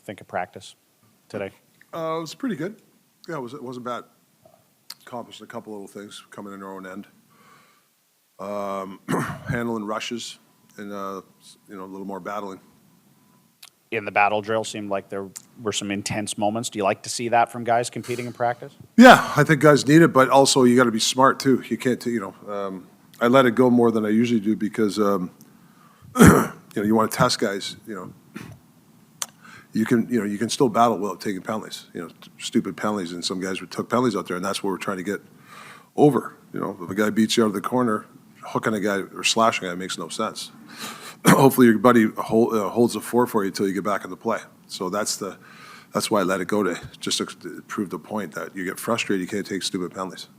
think of practice today? It was pretty good. Yeah, it wasn't bad. Accomplished a couple little things coming in our own end. Handling rushes and a little more battling. In the battle drill, seemed like there were some intense moments. Do you like to see that from guys competing in practice? Yeah, I think guys need it, but also you got to be smart too. You can't, I let it go more than I usually do because, you want to test guys. You can still battle without taking penalties. Stupid penalties, and some guys took penalties out there, and that's what we're trying to get over. If a guy beats you out of the corner, hooking a guy or slashing a guy makes no sense. Hopefully your buddy holds the fort for you until you get back in the play. So that's why I let it go to prove the point that you get frustrated, you can't take stupid penalties.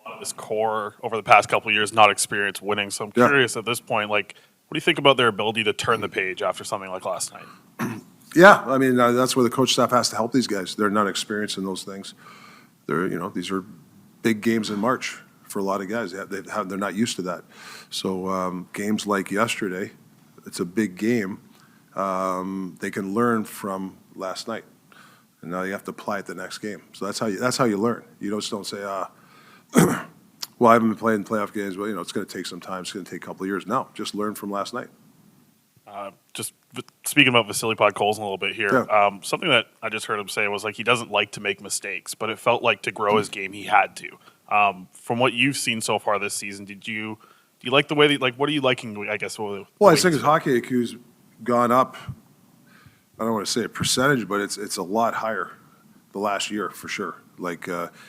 A lot of this core over the past couple of years not experienced winning. So I'm curious at this point, what do you think about their ability to turn the page after something like last night? Yeah, I mean that's where the coach staff has to help these guys. They're not experienced in those things. These are big games in March for a lot of guys. They're not used to that. So games like yesterday, it's a big game. They can learn from last night, and now you have to apply it the next game. So that's how you learn. You just don't say, well, I haven't been playing playoff games. Well, it's going to take some time. It's going to take a couple of years. No, just learn from last night. Just speaking about Vasily Podkolzin a little bit here, something that I just heard him say was he doesn't like to make mistakes, but it felt like to grow his game he had to. From what you've seen so far this season, do you like the way that, what are you liking, I guess? Well, I think his hockey IQ's gone up. I don't want to say a percentage, but it's a lot higher the last year for sure.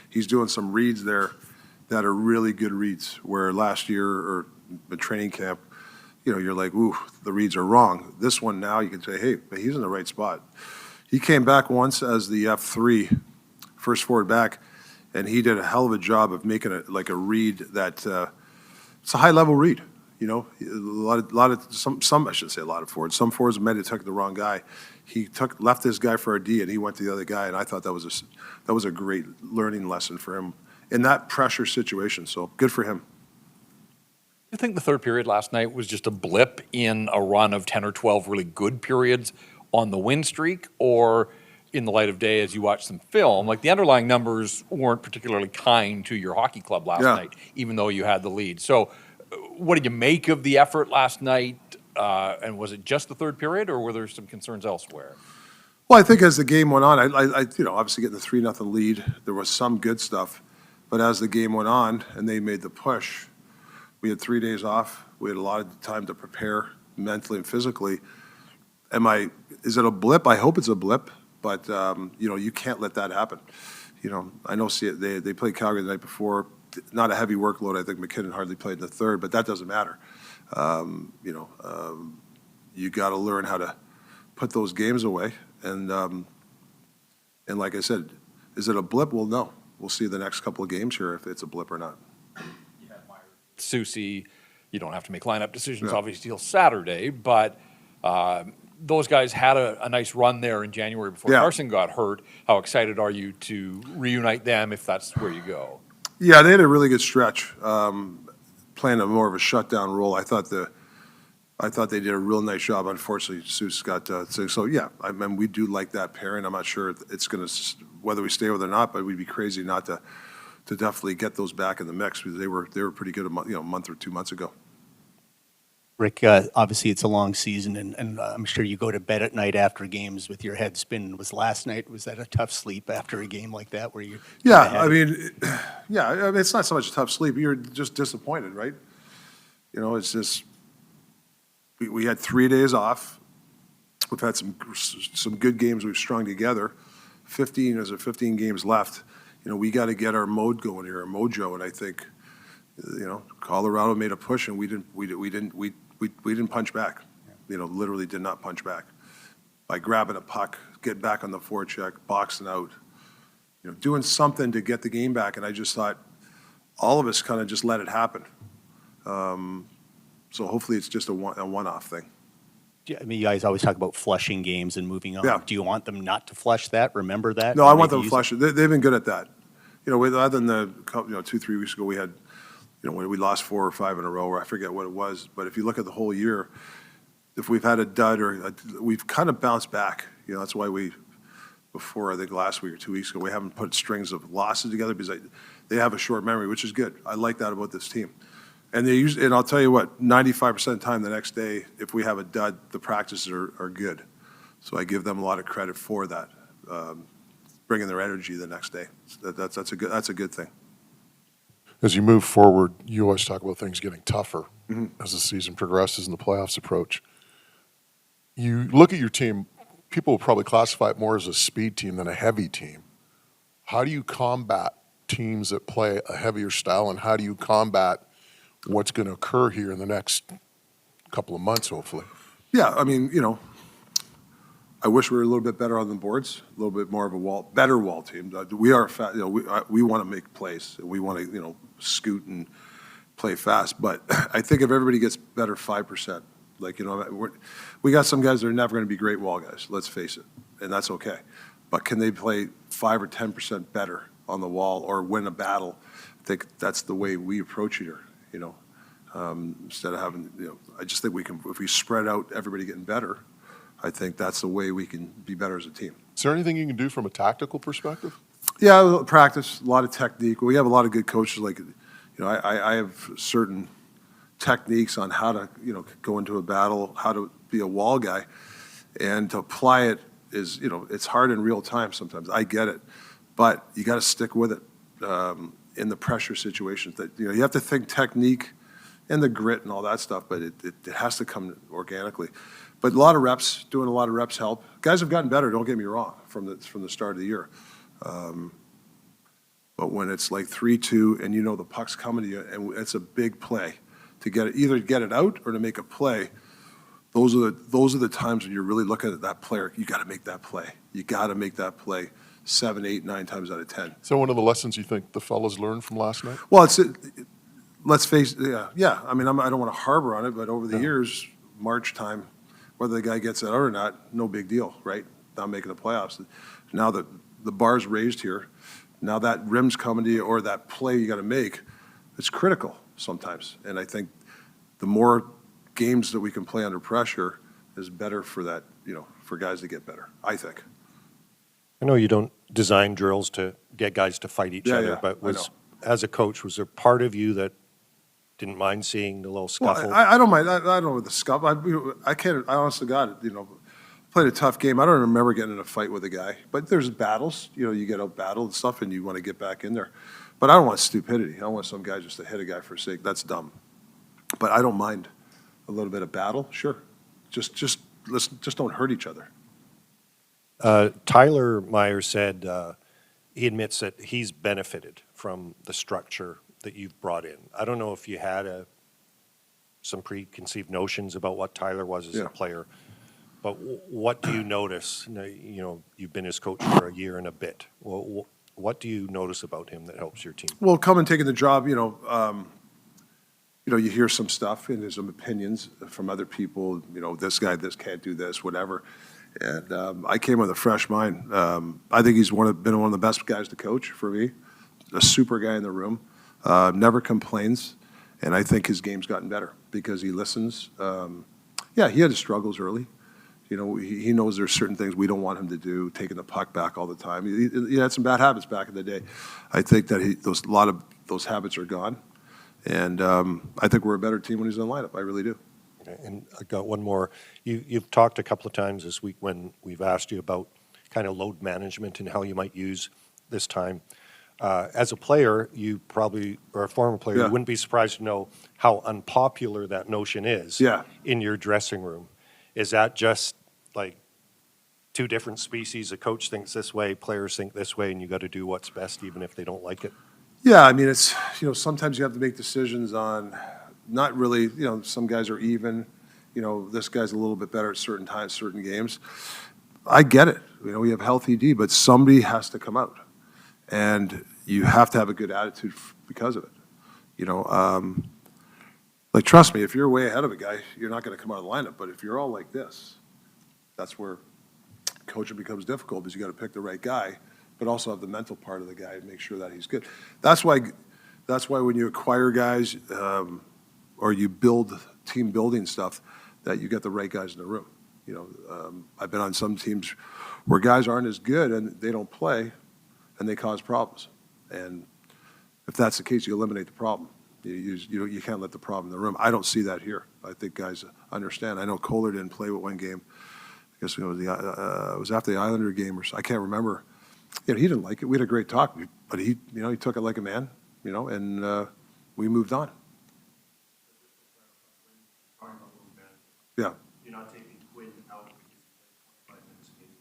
He's doing some reads there that are really good reads, where last year or the training camp, you're like, ooh, the reads are wrong. This one now you can say, hey, but he's in the right spot. He came back once as the F3, first forward back, and he did a hell of a job of making it like a read that it's a high level read. Some I should say a lot of forwards. Some forwards might have took the wrong guy. He left this guy for a D, and he went to the other guy, and I thought that was a great learning lesson for him in that pressure situation. So good for him. You think the third period last night was just a blip in a run of 10 or 12 really good periods on the win streak, or in the light of day as you watch some film, the underlying numbers weren't particularly kind to your hockey club last night, even though you had the lead. So what did you make of the effort last night? And was it just the third period, or were there some concerns elsewhere? Well, I think as the game went on, I obviously getting the 3-0 lead, there was some good stuff. But as the game went on and they made the push, we had 3 days off. We had a lot of time to prepare mentally and physically. Is it a blip? I hope it's a blip, but you can't let that happen. I know they played Calgary the night before. Not a heavy workload. I think McKinnon hardly played in the third, but that doesn't matter. You got to learn how to put those games away. And like I said, is it a blip? Well, no. We'll see the next couple of games here if it's a blip or not. Susie, you don't have to make lineup decisions obviously till Saturday, but those guys had a nice run there in January before Carson got hurt. How excited are you to reunite them if that's where you go? Yeah, they had a really good stretch, playing more of a shutdown role. I thought they did a real nice job. Unfortunately, Seuss got so yeah. I mean, we do like that pairing. I'm not sure it's going to whether we stay with it or not, but we'd be crazy not to definitely get those back in the mix because they were pretty good a month or 2 months ago. Rick, obviously it's a long season, and I'm sure you go to bed at night after games with your head spinning. Was that a tough sleep after a game like that where you? Yeah, I mean, it's not so much a tough sleep. You're just disappointed, right? It's just we had 3 days off. We've had some good games we've strung together. 15 games left. We got to get our mode going here, our mojo, and I think, Colorado made a push and we didn't punch back. Literally did not punch back. By grabbing a puck, get back on the forecheck, boxing out, doing something to get the game back. And I just thought all of us kind of just let it happen. So hopefully it's just a one-off thing. I mean, you guys always talk about flushing games and moving on. Yeah. Do you want them not to flush that? Remember that? No, I want them to flush it. They've been good at that. Other than the 2-3 weeks ago, we had, when we lost 4 or 5 in a row, or I forget what it was. But if you look at the whole year, if we've had a dud we've kind of bounced back. That's why before, I think last week or 2 weeks ago, we haven't put strings of losses together because they have a short memory, which is good. I like that about this team. And and I'll tell you what, 95% of the time the next day, if we have a dud, the practices are good. So I give them a lot of credit for that, bringing their energy the next day. That's a good thing. As you move forward, you always talk about things getting tougher as the season progresses and the playoffs approach. You look at your team, people will probably classify it more as a speed team than a heavy team. How do you combat teams that play a heavier style, and how do you combat what's going to occur here in the next couple of months, hopefully? Yeah, I mean, I wish we were a little bit better on the boards, a little bit more of a better wall team. We are we want to make plays. We want to, scoot and play fast. But I think if everybody gets better 5%, we got some guys that are never going to be great wall guys. Let's face it, and that's okay. But can they play 5 or 10% better on the wall or win a battle? I think that's the way we approach it here. Instead of having, I just think we can, if we spread out everybody getting better, I think that's the way we can be better as a team. Is there anything you can do from a tactical perspective? Yeah, practice, a lot of technique. We have a lot of good coaches. I have certain techniques on how to, go into a battle, how to be a wall guy, and to apply it is, it's hard in real time sometimes. I get it, but you got to stick with it in the pressure situations. That you have to think technique and the grit and all that stuff, but it has to come organically. But a lot of reps, doing a lot of reps help. Guys have gotten better. Don't get me wrong from the start of the year. But when it's like 3-2 and the puck's coming to you and it's a big play to either get it out or to make a play, those are the times when you're really looking at that player. You got to make that play. You got to make that play 7, 8, 9 times out of 10. So one of the lessons you think the fellas learned from last night? Well, let's face it. Yeah. I mean, I don't want to harbor on it, but over the years, March time, whether the guy gets it out or not, no big deal, right? Not making the playoffs. Now that the bar's raised here, now that rim's coming to you or that play you got to make, it's critical sometimes. And I think the more games that we can play under pressure is better for that, for guys to get better, I think. I know you don't design drills to get guys to fight each other, Yeah, but I know. as a coach, was there part of you that didn't mind seeing the little scuffle? Well, I don't mind. I don't know the scuffle. I can't. I honestly got it. Played a tough game. I don't remember getting in a fight with a guy. But there's battles. You get out battled and stuff, and you want to get back in there. But I don't want stupidity. I don't want some guy just to hit a guy for sake. That's dumb. But I don't mind a little bit of battle. Sure. Just don't hurt each other. Tyler Myers said he admits that he's benefited from the structure that you've brought in. I don't know if you had some preconceived notions about what Tyler was as a player, but what do you notice? You've been his coach for a year and a bit. What do you notice about him that helps your team? Well, coming taking the job, you hear some stuff and there's some opinions from other people. This guy, this can't do this, whatever. And I came with a fresh mind. I think he's been one of the best guys to coach for me. A super guy in the room. Never complains, and I think his game's gotten better because he listens. He had his struggles early. He knows there's certain things we don't want him to do, taking the puck back all the time. He had some bad habits back in the day. I think that a lot of those habits are gone, and I think we're a better team when he's in the lineup. I really do. Okay, and I got one more. You've talked a couple of times this week when we've asked you about kind of load management and how you might use this time. As a player, you probably, or a former player, you wouldn't be surprised to know how unpopular that notion is in your dressing room. Is that just like two different species? A coach thinks this way, players think this way, and you got to do what's best even if they don't like it? Yeah, I mean, it's, sometimes you have to make decisions on not really, some guys are even, this guy's a little bit better at certain times, certain games. I get it. We have healthy D, but somebody has to come out. And you have to have a good attitude because of it. Trust me, if you're way ahead of a guy, you're not going to come out of the lineup. But if you're all like this, that's where coaching becomes difficult because you got to pick the right guy, but also have the mental part of the guy and make sure that he's good. That's why when you acquire guys or you build team building stuff, that you get the right guys in the room. I've been on some teams where guys aren't as good and they don't play, and they cause problems. And if that's the case, you eliminate the problem. You can't let the problem in the room. I don't see that here. I think guys understand. I know Kohler didn't play with one game. I guess it was after the Islander game, or so. I can't remember. He didn't like it. We had a great talk, but he took it like a man, and we moved on. Yeah. You're not taking Quinn out when he's played 25 minutes a game.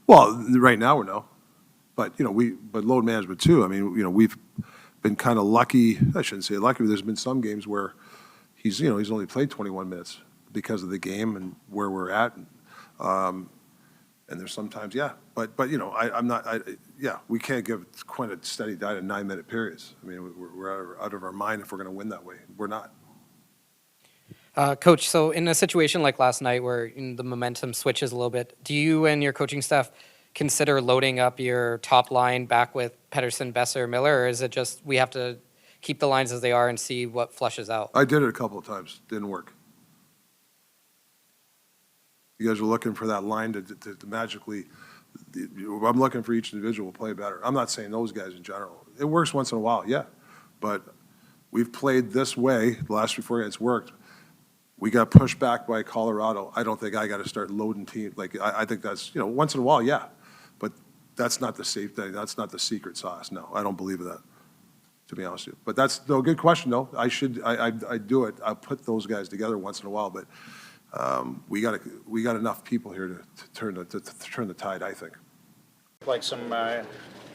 Well, right now we're no, but but load management too. I mean, we've been kind of lucky. I shouldn't say lucky, but there's been some games where he's only played 21 minutes because of the game and where we're at. And there's sometimes, but we can't give Quinn a steady diet of 9-minute periods. I mean, we're out of our mind if we're going to win that way. We're not. Coach, so in a situation like last night where the momentum switches a little bit, do you and your coaching staff consider loading up your top line back with Pettersson, Besser, Miller, or is it just we have to keep the lines as they are and see what flushes out? I did it a couple of times. Didn't work. You guys are looking for that line to magically. I'm looking for each individual to play better. I'm not saying those guys in general. It works once in a while, yeah. But we've played this way the last 3-4 years. It's worked. We got pushed back by Colorado. I don't think I got to start loading teams. I think that's once in a while, yeah. But that's not the safe thing. That's not the secret sauce. No, I don't believe in that, to be honest with you. But that's a good question, though. I do it. I put those guys together once in a while, but we got enough people here to turn the tide, I think. Like some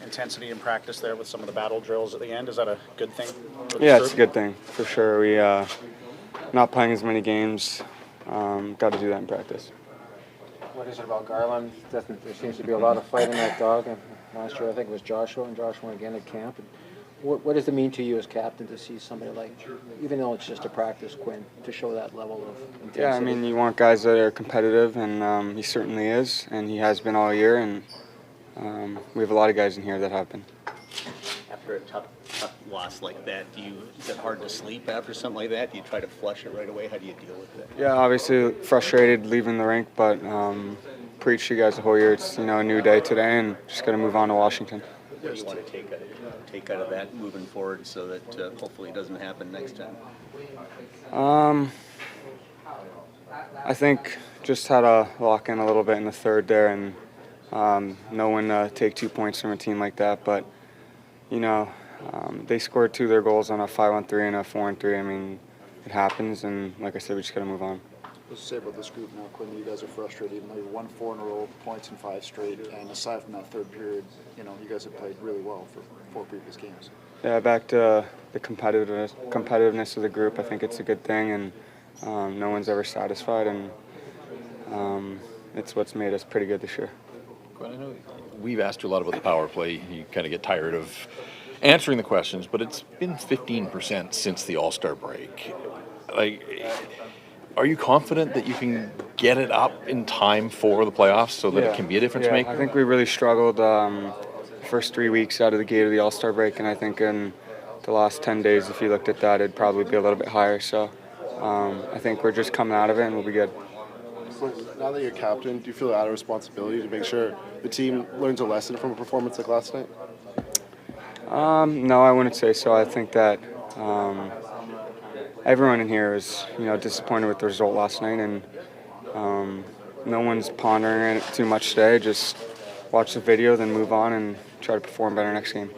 intensity in practice there with some of the battle drills at the end. Is that a good thing? Yeah, it's a good thing for sure. We not playing as many games. Got to do that in practice. What is it about Garland? There seems to be a lot of fight in that dog. And last year, I think it was Joshua, and Joshua again at camp. And what does it mean to you as captain to see somebody like, even though it's just a practice, Quinn, to show that level of intensity? Yeah, I mean, you want guys that are competitive, and he certainly is, and he has been all year, and we have a lot of guys in here that have been. After a tough loss like that, is it hard to sleep after something like that? Do you try to flush it right away? How do you deal with it? Yeah, obviously frustrated leaving the rink, but preached to you guys the whole year. It's a new day today, and just got to move on to Washington. What do you want to take out of that moving forward so that hopefully it doesn't happen next time? I think just had to lock in a little bit in the third there, and know when to take 2 points from a team like that. But they scored 2 of their goals on a 5-on-3 and a 4-on-3. I mean, it happens, and like I said, we just got to move on. What's to say about this group now, Quinn? You guys are frustrated. Even though you won 4 in a row, points in 5 straight, and aside from that third period, you guys have played really well for 4 previous games. Yeah, back to the competitiveness of the group. I think it's a good thing, and no one's ever satisfied, and it's what's made us pretty good this year. Quinn, I know we've asked you a lot about the power play. You kind of get tired of answering the questions, but it's been 15% since the All-Star break. Are you confident that you can get it up in time for the playoffs so that it can be a difference maker? I think we really struggled first 3 weeks out of the gate of the All-Star break, and I think in the last 10 days, if you looked at that, it'd probably be a little bit higher. So I think we're just coming out of it, and we'll be good. Now that you're captain, do you feel out of responsibility to make sure the team learns a lesson from a performance like last night? No, I wouldn't say so. I think that everyone in here is, disappointed with the result last night, and no one's pondering it too much today. Just watch the video, then move on and try to perform better next game.